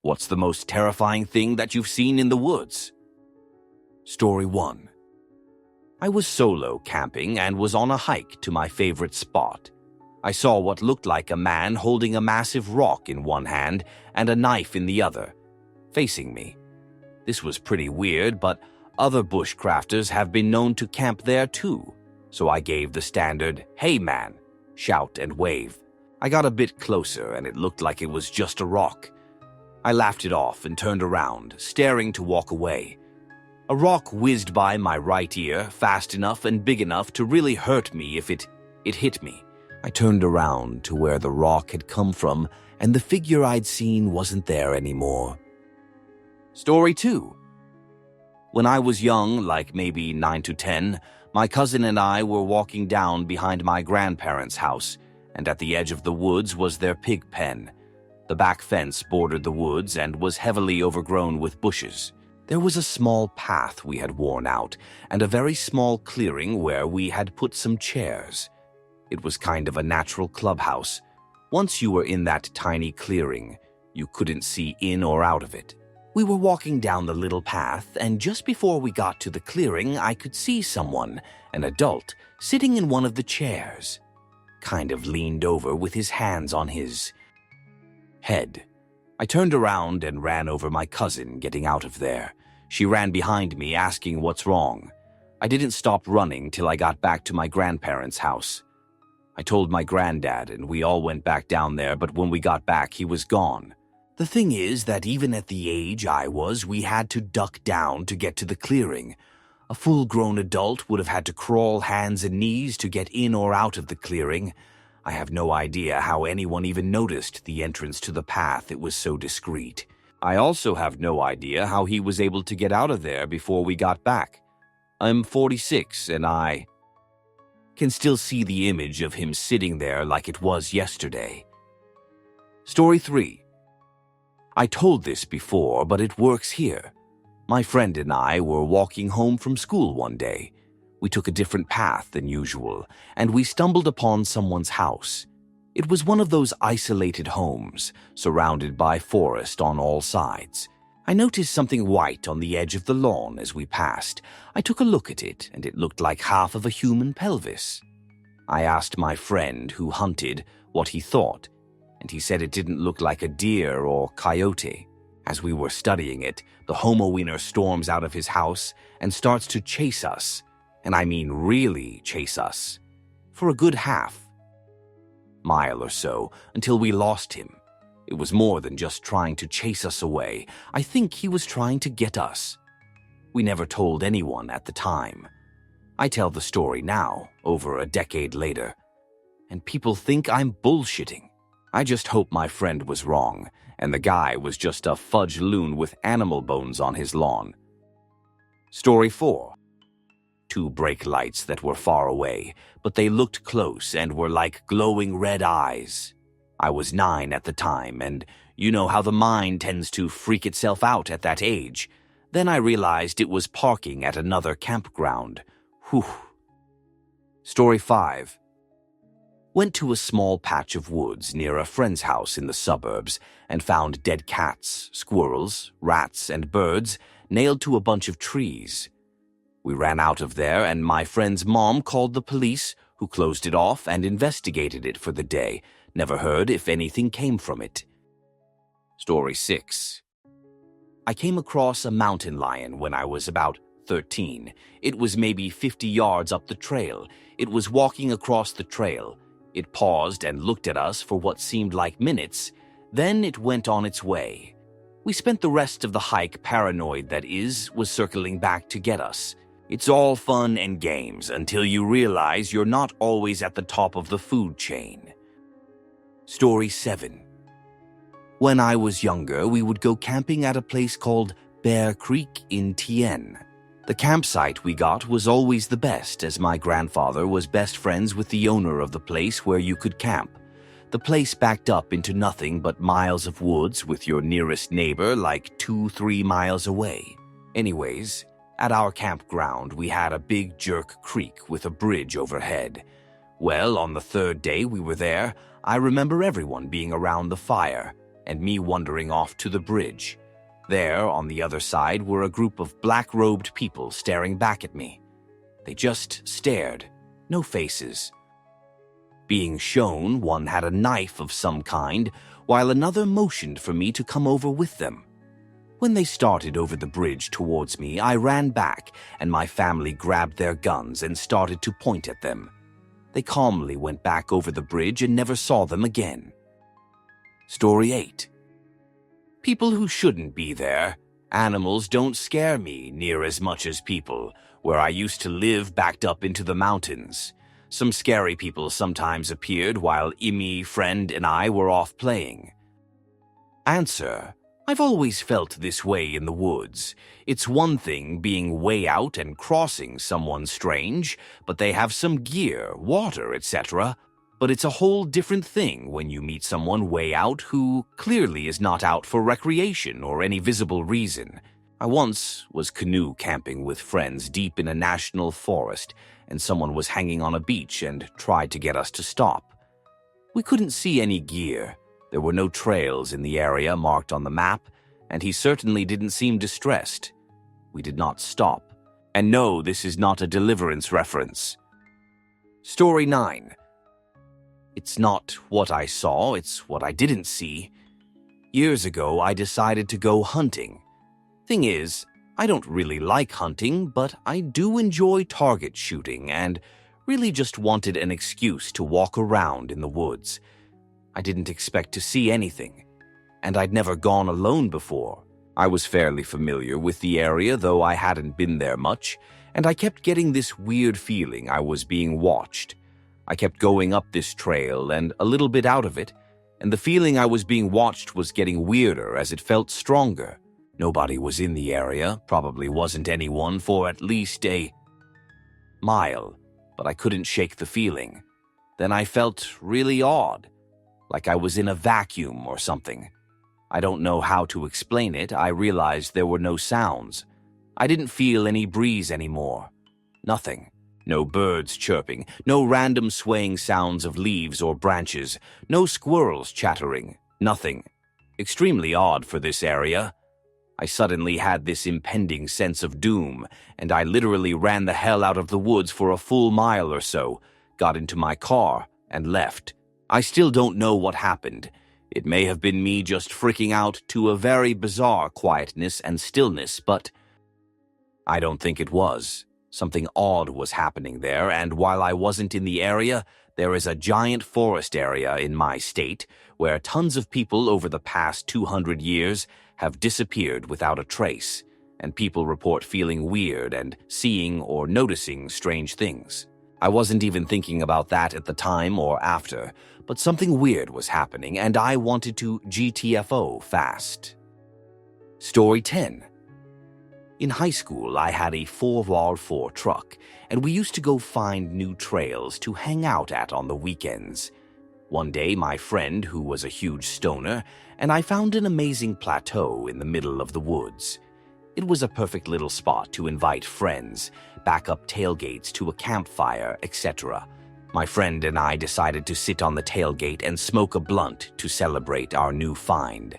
What's the most terrifying thing that you've seen in the woods? Story 1. I was solo camping and was on a hike to my favorite spot. I saw what looked like a man holding a massive rock in one hand and a knife in the other, facing me. This was pretty weird, but other bushcrafters have been known to camp there too, so I gave the standard, "Hey man," shout and wave. I got a bit closer and it looked like it was just a rock. I laughed it off and turned around, staring to walk away. A rock whizzed by my right ear fast enough and big enough to really hurt me if it hit me. I turned around to where the rock had come from and the figure I'd seen wasn't there anymore. Story 2. When I was young, like maybe 9 to 10, my cousin and I were walking down behind my grandparents' house, and at the edge of the woods was their pig pen. The back fence bordered the woods and was heavily overgrown with bushes. There was a small path we had worn out, and a very small clearing where we had put some chairs. It was kind of a natural clubhouse. Once you were in that tiny clearing, you couldn't see in or out of it. We were walking down the little path, and just before we got to the clearing, I could see someone, an adult, sitting in one of the chairs. Kind of leaned over with his hands on his head. I turned around and ran over my cousin, getting out of there. She ran behind me, asking what's wrong. I didn't stop running till I got back to my grandparents' house. I told my granddad, and we all went back down there, but when we got back, he was gone. The thing is that even at the age I was, we had to duck down to get to the clearing. A full-grown adult would have had to crawl hands and knees to get in or out of the clearing. I have no idea how anyone even noticed the entrance to the path. It was so discreet. I also have no idea how he was able to get out of there before we got back. I'm 46 and I can still see the image of him sitting there like it was yesterday. Story 3. I told this before, but it works here. My friend and I were walking home from school one day. We took a different path than usual, and we stumbled upon someone's house. It was one of those isolated homes, surrounded by forest on all sides. I noticed something white on the edge of the lawn as we passed. I took a look at it, and it looked like half of a human pelvis. I asked my friend, who hunted, what he thought, and he said it didn't look like a deer or coyote. As we were studying it, the homo wiener storms out of his house and starts to chase us, and I mean really chase us, for a good half-mile or so until we lost him. It was more than just trying to chase us away. I think he was trying to get us. We never told anyone at the time. I tell the story now, over a decade later, and people think I'm bullshitting. I just hope my friend was wrong, and the guy was just a fudge loon with animal bones on his lawn. Story 4. 2 brake lights that were far away, but they looked close and were like glowing red eyes. I was 9 at the time, and you know how the mind tends to freak itself out at that age. Then I realized it was parking at another campground. Whew. Story 5. Went to a small patch of woods near a friend's house in the suburbs and found dead cats, squirrels, rats, and birds nailed to a bunch of trees. We ran out of there, and my friend's mom called the police, who closed it off and investigated it for the day. Never heard if anything came from it. Story 6. I came across a mountain lion when I was about 13. It was maybe 50 yards up the trail. It was walking across the trail. It paused and looked at us for what seemed like minutes. Then it went on its way. We spent the rest of the hike paranoid that was circling back to get us. It's all fun and games until you realize you're not always at the top of the food chain. Story 7. When I was younger, we would go camping at a place called Bear Creek in Tien. The campsite we got was always the best, as my grandfather was best friends with the owner of the place where you could camp. The place backed up into nothing but miles of woods with your nearest neighbor like 2-3 miles away. Anyways, at our campground we had a big jerk creek with a bridge overhead. Well, on the 3rd day we were there, I remember everyone being around the fire. and me wandering off to the bridge. There, on the other side, were a group of black-robed people staring back at me. They just stared, no faces. Being shown, one had a knife of some kind, while another motioned for me to come over with them. When they started over the bridge towards me, I ran back, and my family grabbed their guns and started to point at them. They calmly went back over the bridge and never saw them again. Story 8. People who shouldn't be there. Animals don't scare me near as much as people, where I used to live backed up into the mountains. Some scary people sometimes appeared while Imi, friend, and I were off playing. Answer. I've always felt this way in the woods. It's one thing being way out and crossing someone strange, but they have some gear, water, etc. But it's a whole different thing when you meet someone way out who clearly is not out for recreation or any visible reason. I once was canoe camping with friends deep in a national forest, and someone was hanging on a beach and tried to get us to stop. We couldn't see any gear. There were no trails in the area marked on the map, and he certainly didn't seem distressed. We did not stop. And no, this is not a Deliverance reference. Story 9. It's not what I saw, it's what I didn't see. Years ago, I decided to go hunting. Thing is, I don't really like hunting, but I do enjoy target shooting and really just wanted an excuse to walk around in the woods. I didn't expect to see anything, and I'd never gone alone before. I was fairly familiar with the area, though I hadn't been there much, and I kept getting this weird feeling I was being watched. I kept going up this trail and a little bit out of it, and the feeling I was being watched was getting weirder as it felt stronger. Nobody was in the area, probably wasn't anyone for at least a mile, but I couldn't shake the feeling. Then I felt really odd, like I was in a vacuum or something. I don't know how to explain it. I realized there were no sounds. I didn't feel any breeze anymore. Nothing. No birds chirping, no random swaying sounds of leaves or branches, no squirrels chattering, nothing. Extremely odd for this area. I suddenly had this impending sense of doom, and I literally ran the hell out of the woods for a full mile or so, got into my car, and left. I still don't know what happened. It may have been me just freaking out to a very bizarre quietness and stillness, but I don't think it was. Something odd was happening there, and while I wasn't in the area, there is a giant forest area in my state where tons of people over the past 200 years have disappeared without a trace, and people report feeling weird and seeing or noticing strange things. I wasn't even thinking about that at the time or after, but something weird was happening, and I wanted to GTFO fast. Story 10. In high school, I had a 4x4 truck, and we used to go find new trails to hang out at on the weekends. One day, my friend, who was a huge stoner, and I found an amazing plateau in the middle of the woods. It was a perfect little spot to invite friends, back up tailgates to a campfire, etc. My friend and I decided to sit on the tailgate and smoke a blunt to celebrate our new find.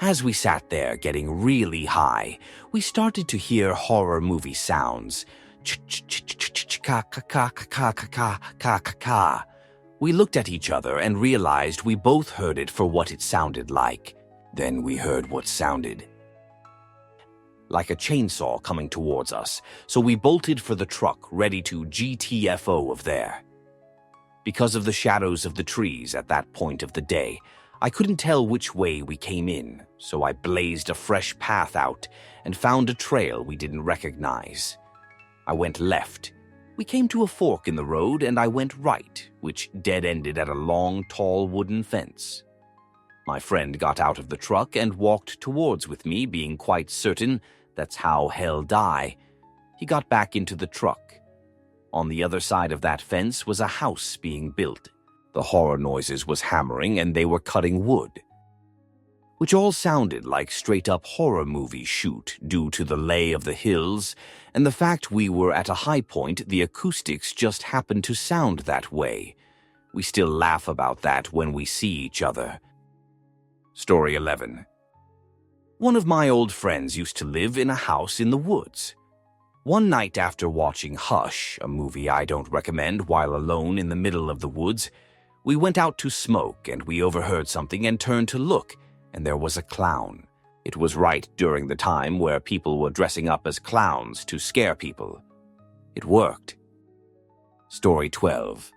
As we sat there getting really high, we started to hear horror movie sounds. Ch-ch-ch-ch-ka-ka-ka-ka-ka-ka-ka-ka. We looked at each other and realized we both heard it for what it sounded like. Then we heard what sounded like a chainsaw coming towards us, so we bolted for the truck, ready to GTFO of there. Because of the shadows of the trees at that point of the day, I couldn't tell which way we came in, so I blazed a fresh path out and found a trail we didn't recognize. I went left. We came to a fork in the road, and I went right, which dead-ended at a long, tall wooden fence. My friend got out of the truck and walked towards with me, being quite certain that's how hell die. He got back into the truck. On the other side of that fence was a house being built. The horror noises was hammering, and they were cutting wood, which all sounded like straight-up horror movie shoot due to the lay of the hills, and the fact we were at a high point. The acoustics just happened to sound that way. We still laugh about that when we see each other. Story 11. One of my old friends used to live in a house in the woods. One night after watching Hush, a movie I don't recommend, while alone in the middle of the woods, we went out to smoke and we overheard something and turned to look, and there was a clown. It was right during the time where people were dressing up as clowns to scare people. It worked. Story 12.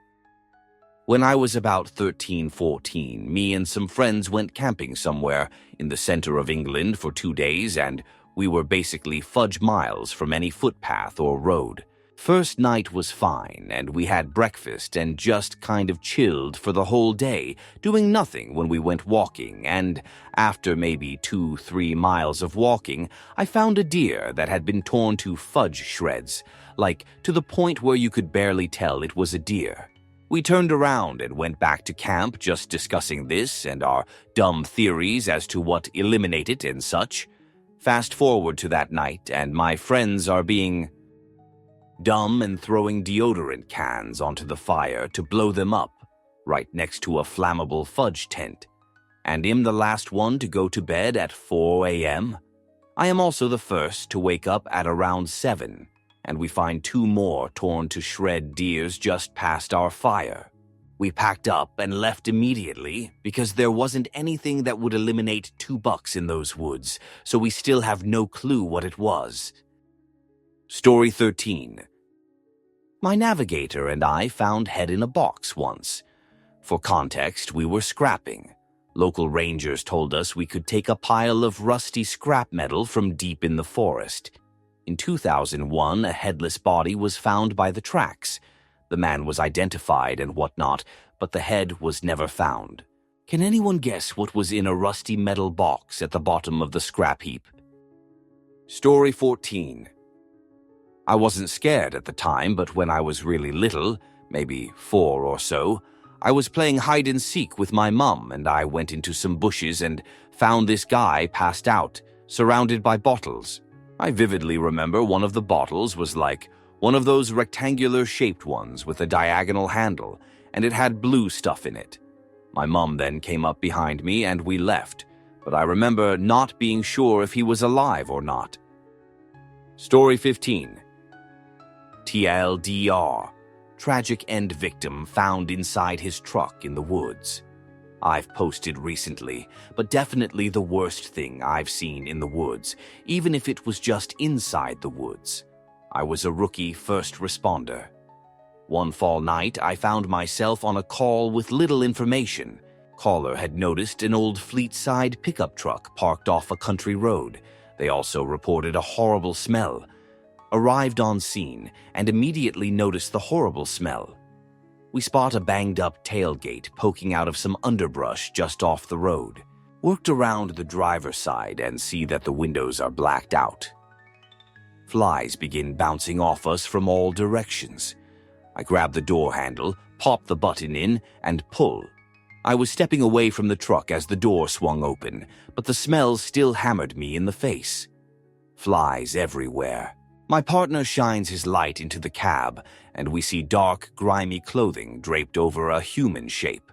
When I was about 13-14, me and some friends went camping somewhere in the center of England for 2 days, and we were basically fudge miles from any footpath or road. First night was fine, and we had breakfast and just kind of chilled for the whole day, doing nothing when we went walking, and after maybe 2-3 miles of walking, I found a deer that had been torn to fudge shreds, like to the point where you could barely tell it was a deer. We turned around and went back to camp just discussing this and our dumb theories as to what eliminated and such. Fast forward to that night, and my friends are being dumb and throwing deodorant cans onto the fire to blow them up, right next to a flammable fudge tent. And I'm the last one to go to bed at 4 a.m. I am also the first to wake up at around 7, and we find 2 more torn to shred deers just past our fire. We packed up and left immediately because there wasn't anything that would eliminate 2 bucks in those woods, so we still have no clue what it was. Story 13. My navigator and I found head in a box once. For context, we were scrapping. Local rangers told us we could take a pile of rusty scrap metal from deep in the forest. In 2001, a headless body was found by the tracks. The man was identified and whatnot, but the head was never found. Can anyone guess what was in a rusty metal box at the bottom of the scrap heap? Story 14. I wasn't scared at the time, but when I was really little, maybe 4 or so, I was playing hide and seek with my mum, and I went into some bushes and found this guy passed out, surrounded by bottles. I vividly remember one of the bottles was like one of those rectangular-shaped ones with a diagonal handle, and it had blue stuff in it. My mum then came up behind me and we left, but I remember not being sure if he was alive or not. Story 15. TLDR. Tragic end victim found inside his truck in the woods. I've posted recently, but definitely the worst thing I've seen in the woods, even if it was just inside the woods. I was a rookie first responder. One fall night, I found myself on a call with little information. Caller had noticed an old Fleetside pickup truck parked off a country road. They also reported a horrible smell. Arrived on scene and immediately noticed the horrible smell. We spot a banged-up tailgate poking out of some underbrush just off the road. Worked around the driver's side and see that the windows are blacked out. Flies begin bouncing off us from all directions. I grab the door handle, pop the button in, and pull. I was stepping away from the truck as the door swung open, but the smell still hammered me in the face. Flies everywhere. My partner shines his light into the cab, and we see dark, grimy clothing draped over a human shape.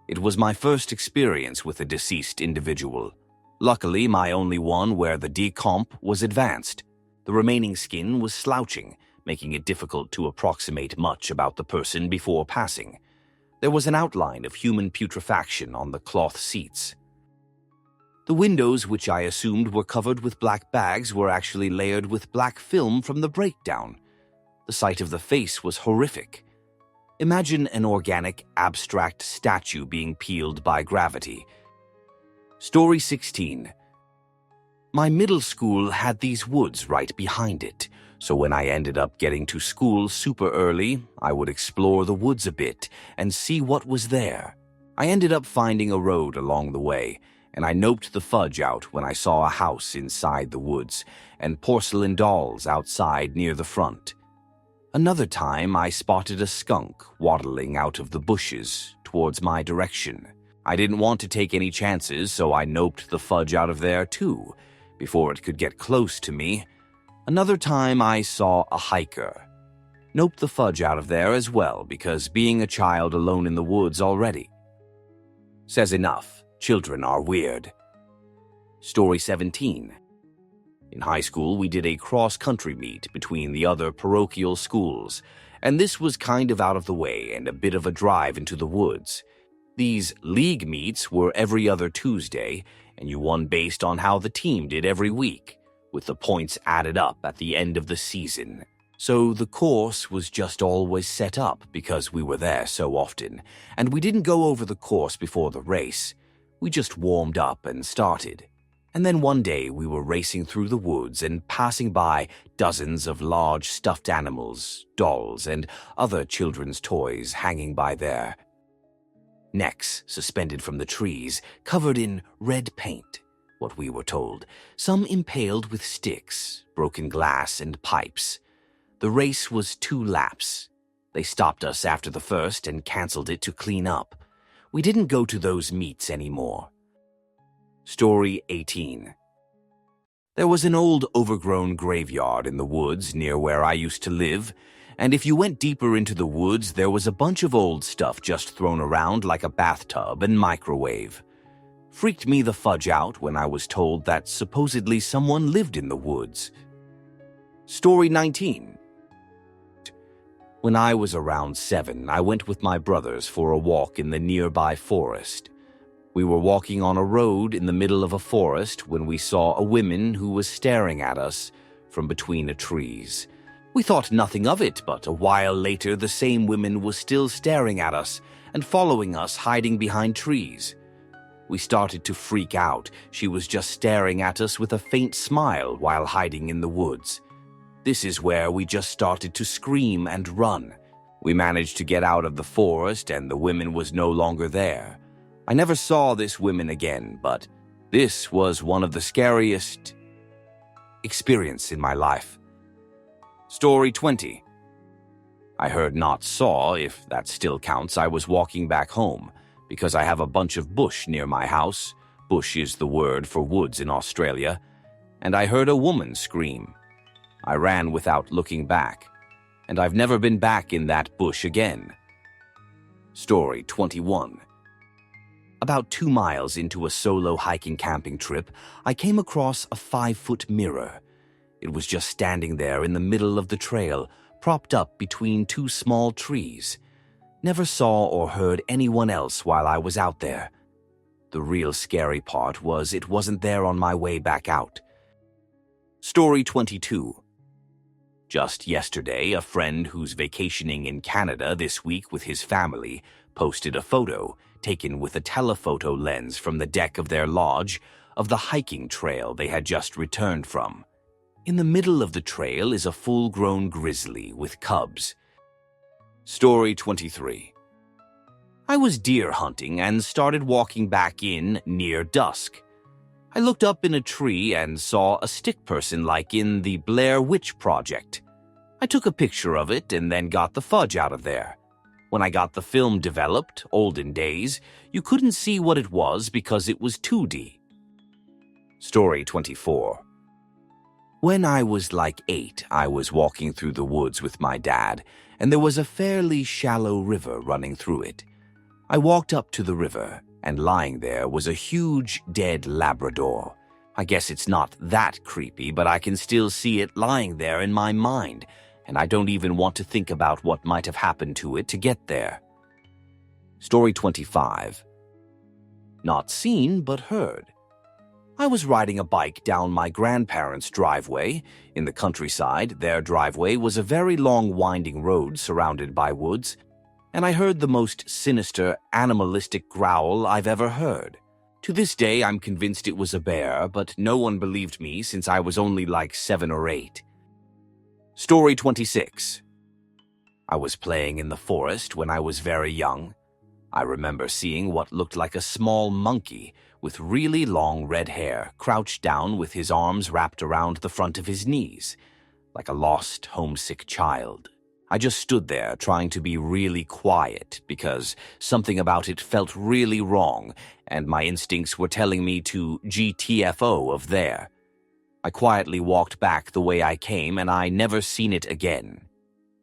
It was my first experience with a deceased individual. Luckily, my only one where the decomp was advanced. The remaining skin was slouching, making it difficult to approximate much about the person before passing. There was an outline of human putrefaction on the cloth seats. The windows, which I assumed were covered with black bags, were actually layered with black film from the breakdown. The sight of the face was horrific. Imagine an organic, abstract statue being peeled by gravity. Story 16. My middle school had these woods right behind it, so when I ended up getting to school super early, I would explore the woods a bit and see what was there. I ended up finding a road along the way, and I noped the fudge out when I saw a house inside the woods and porcelain dolls outside near the front. Another time, I spotted a skunk waddling out of the bushes towards my direction. I didn't want to take any chances, so I noped the fudge out of there too, before it could get close to me. Another time, I saw a hiker. Noped the fudge out of there as well, because being a child alone in the woods already says enough. Children are weird. Story 17. In high school, we did a cross-country meet between the other parochial schools, and this was kind of out of the way and a bit of a drive into the woods. These league meets were every other Tuesday, and you won based on how the team did every week, with the points added up at the end of the season. So the course was just always set up because we were there so often, and we didn't go over the course before the race. We just warmed up and started. And then one day we were racing through the woods and passing by dozens of large stuffed animals, dolls, and other children's toys hanging by their necks, suspended from the trees, covered in red paint, what we were told, some impaled with sticks, broken glass, and pipes. The race was 2 laps. They stopped us after the first and canceled it to clean up. We didn't go to those meets anymore. Story 18. There was an old overgrown graveyard in the woods near where I used to live, and if you went deeper into the woods, there was a bunch of old stuff just thrown around like a bathtub and microwave. Freaked me the fudge out when I was told that supposedly someone lived in the woods. Story 19. When I was around 7, I went with my brothers for a walk in the nearby forest. We were walking on a road in the middle of a forest when we saw a woman who was staring at us from between the trees. We thought nothing of it, but a while later the same woman was still staring at us and following us, hiding behind trees. We started to freak out. She was just staring at us with a faint smile while hiding in the woods. This is where we just started to scream and run. We managed to get out of the forest and the woman was no longer there. I never saw this woman again, but this was one of the scariest experiences in my life. Story 20. I heard not saw, if that still counts. I was walking back home because I have a bunch of bush near my house. Bush is the word for woods in Australia. And I heard a woman scream. I ran without looking back, and I've never been back in that bush again. Story 21. About 2 miles into a solo hiking camping trip, I came across a 5-foot mirror. It was just standing there in the middle of the trail, propped up between 2 small trees. Never saw or heard anyone else while I was out there. The real scary part was it wasn't there on my way back out. Story 22. Just yesterday, a friend who's vacationing in Canada this week with his family posted a photo taken with a telephoto lens from the deck of their lodge of the hiking trail they had just returned from. In the middle of the trail is a full-grown grizzly with cubs. Story 23. I was deer hunting and started walking back in near dusk. I looked up in a tree and saw a stick person like in the Blair Witch Project. I took a picture of it and then got the fudge out of there. When I got the film developed, olden days, you couldn't see what it was because it was 2D. Story 24. When I was like 8, I was walking through the woods with my dad, and there was a fairly shallow river running through it. I walked up to the river, and lying there was a huge dead Labrador. I guess it's not that creepy, but I can still see it lying there in my mind, and I don't even want to think about what might have happened to it to get there. Story 25. Not seen, but heard. I was riding a bike down my grandparents' driveway. In the countryside, their driveway was a very long winding road surrounded by woods, and I heard the most sinister, animalistic growl I've ever heard. To this day, I'm convinced it was a bear, but no one believed me since I was only like 7 or 8. Story 26. I was playing in the forest when I was very young. I remember seeing what looked like a small monkey with really long red hair crouched down with his arms wrapped around the front of his knees, like a lost, homesick child. I just stood there trying to be really quiet because something about it felt really wrong and my instincts were telling me to GTFO of there. I quietly walked back the way I came and I never seen it again.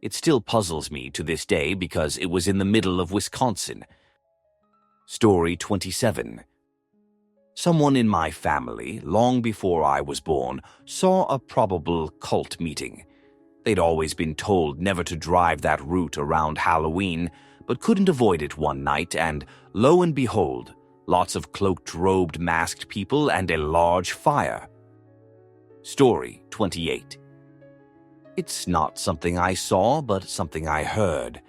It still puzzles me to this day because it was in the middle of Wisconsin. Story 27. Someone in my family, long before I was born, saw a probable cult meeting. They'd always been told never to drive that route around Halloween, but couldn't avoid it one night, and lo and behold, lots of cloaked, robed, masked people and a large fire. Story 28. It's not something I saw, but something I heard.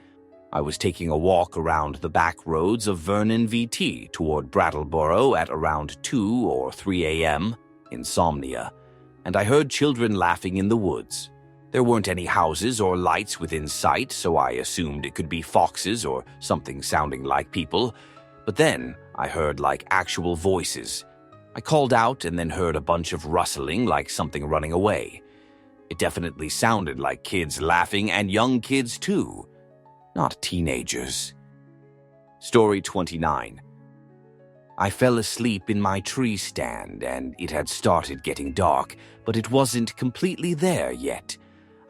I was taking a walk around the back roads of Vernon VT toward Brattleboro at around 2 or 3 a.m., insomnia, and I heard children laughing in the woods. There weren't any houses or lights within sight, so I assumed it could be foxes or something sounding like people. But then I heard like actual voices. I called out and then heard a bunch of rustling like something running away. It definitely sounded like kids laughing, and young kids too. Not teenagers. Story 29. I fell asleep in my tree stand, and it had started getting dark, but it wasn't completely there yet.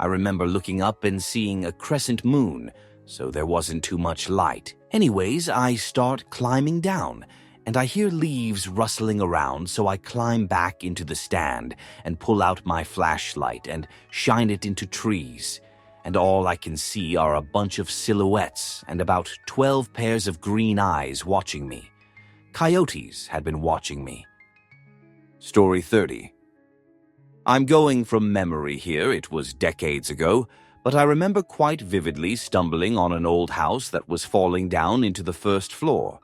I remember looking up and seeing a crescent moon, so there wasn't too much light. Anyways, I start climbing down, and I hear leaves rustling around, so I climb back into the stand and pull out my flashlight and shine it into trees. And all I can see are a bunch of silhouettes and about 12 pairs of green eyes watching me. Coyotes had been watching me. Story 30. I'm going from memory here, it was decades ago, but I remember quite vividly stumbling on an old house that was falling down into the first floor.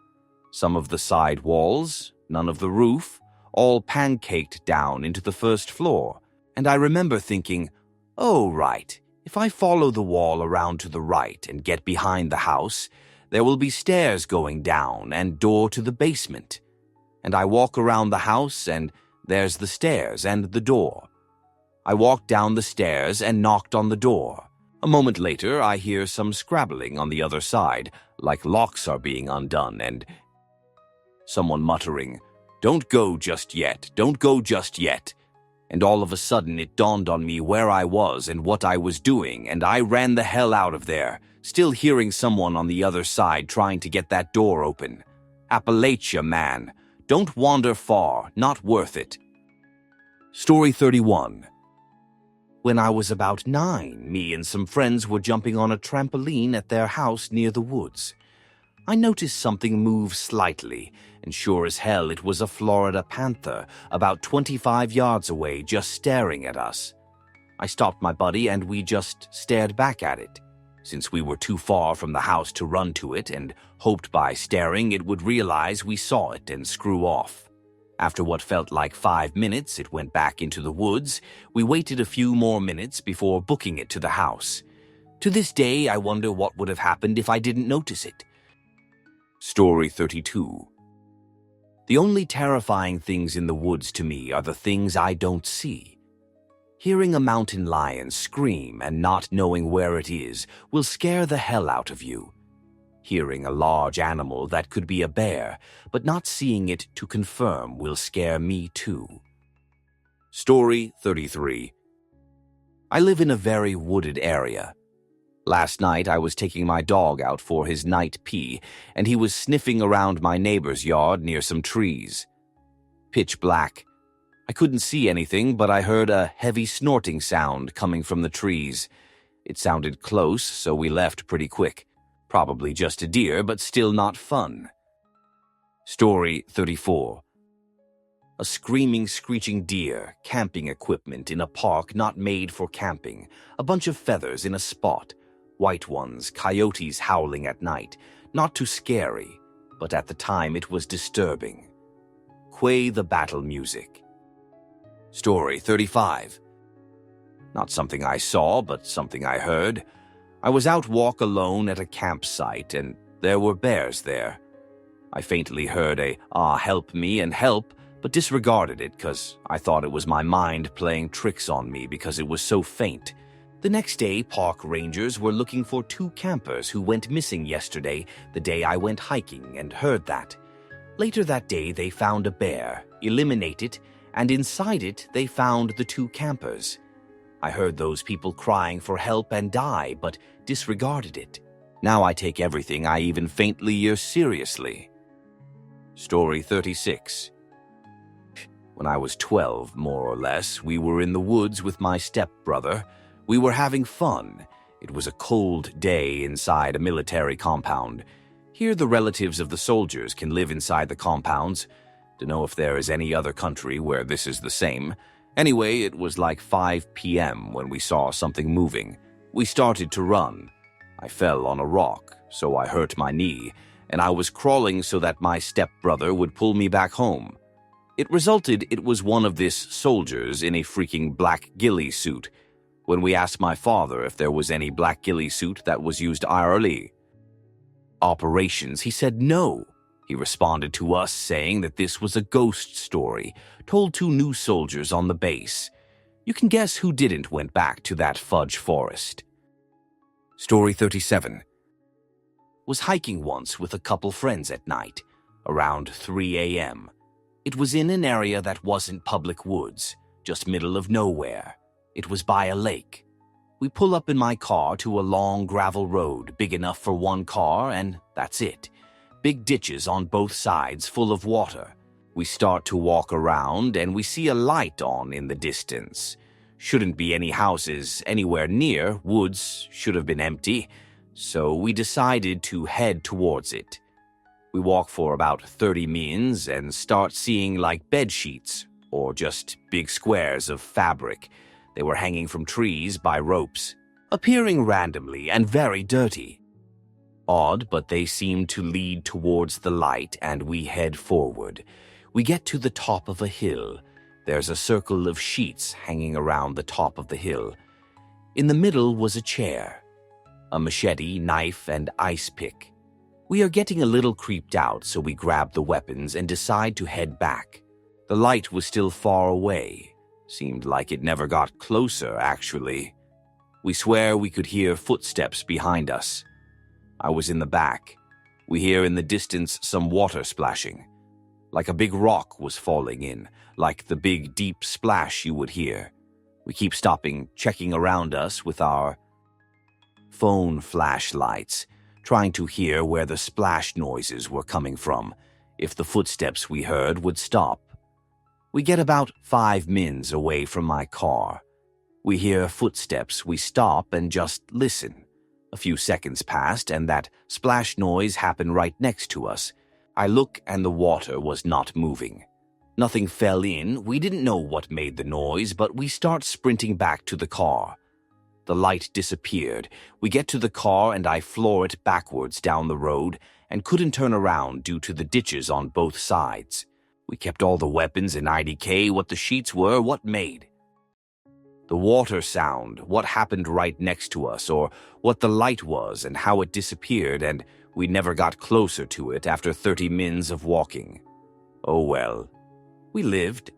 Some of the side walls, none of the roof, all pancaked down into the first floor. And I remember thinking, oh right, if I follow the wall around to the right and get behind the house, there will be stairs going down and door to the basement. And I walk around the house and there's the stairs and the door. I walked down the stairs and knocked on the door. A moment later, I hear some scrabbling on the other side, like locks are being undone, and someone muttering, "Don't go just yet, don't go just yet." And all of a sudden it dawned on me where I was and what I was doing, and I ran the hell out of there, still hearing someone on the other side trying to get that door open. Appalachia, man. Don't wander far, not worth it. Story 31. When I was about 9, me and some friends were jumping on a trampoline at their house near the woods. I noticed something move slightly, and sure as hell it was a Florida panther about 25 yards away just staring at us. I stopped my buddy and we just stared back at it, since we were too far from the house to run to it and hoped by staring it would realize we saw it and screw off. After what felt like 5 minutes, it went back into the woods. We waited a few more minutes before booking it to the house. To this day, I wonder what would have happened if I didn't notice it. Story 32. The only terrifying things in the woods to me are the things I don't see. Hearing a mountain lion scream and not knowing where it is will scare the hell out of you. Hearing a large animal that could be a bear, but not seeing it to confirm will scare me too. Story 33. I live in a very wooded area. Last night I was taking my dog out for his night pee, and he was sniffing around my neighbor's yard near some trees. Pitch black. I couldn't see anything, but I heard a heavy snorting sound coming from the trees. It sounded close, so we left pretty quick. Probably just a deer, but still not fun. Story 34. A screaming, screeching deer, camping equipment in a park not made for camping, a bunch of feathers in a spot, white ones, coyotes howling at night. Not too scary, but at the time it was disturbing. Quay the battle music. Story 35. Not something I saw, but something I heard. I was out walk alone at a campsite, and there were bears there. I faintly heard a, help me and help, but disregarded it because I thought it was my mind playing tricks on me because it was so faint. The next day, park rangers were looking for 2 campers who went missing yesterday, the day I went hiking, and heard that. Later that day, they found a bear, eliminated it, and inside it, they found the 2 campers. I heard those people crying for help and die, but disregarded it. Now I take everything I even faintly hear seriously. Story 36. When I was 12, more or less, we were in the woods with my stepbrother. We were having fun. It was a cold day inside a military compound. Here the relatives of the soldiers can live inside the compounds. Don't know if there is any other country where this is the same. Anyway, it was like 5 p.m. when we saw something moving. We started to run. I fell on a rock, so I hurt my knee, and I was crawling so that my stepbrother would pull me back home. It was one of these soldiers in a freaking black ghillie suit. When we asked my father if there was any black ghillie suit that was used IRL operations, he said no. He responded to us saying that this was a ghost story told to new soldiers on the base. You can guess who didn't went back to that fudge forest. Story 37. Was hiking once with a couple friends at night, around 3 a.m. It was in an area that wasn't public woods, just middle of nowhere. It was by a lake. We pull up in my car to a long gravel road big enough for one car, and that's it. Big ditches on both sides full of water. We start to walk around and we see a light on in the distance. Shouldn't be any houses anywhere near, woods should have been empty, so we decided to head towards it. We walk for about 30 minutes and start seeing like bed sheets or just big squares of fabric. They were hanging from trees by ropes, appearing randomly and very dirty. Odd, but they seem to lead towards the light and we head forward. We get to the top of a hill. There's a circle of sheets hanging around the top of the hill. In the middle was a chair, a machete, knife, and ice pick. We are getting a little creeped out, so we grab the weapons and decide to head back. The light was still far away. Seemed like it never got closer, actually. We swear we could hear footsteps behind us. I was in the back. We hear in the distance some water splashing. Like a big rock was falling in, like the big deep splash you would hear. We keep stopping, checking around us with our phone flashlights, trying to hear where the splash noises were coming from, if the footsteps we heard would stop. We get about 5 minutes away from my car. We hear footsteps, we stop and just listen. A few seconds passed and that splash noise happened right next to us. I look and the water was not moving. Nothing fell in, we didn't know what made the noise, but we start sprinting back to the car. The light disappeared. We get to the car and I floor it backwards down the road and couldn't turn around due to the ditches on both sides. We kept all the weapons and IDK, what the sheets were, what made. The water sound, what happened right next to us, or what the light was and how it disappeared, and we never got closer to it after 30 minutes of walking. Oh well. We lived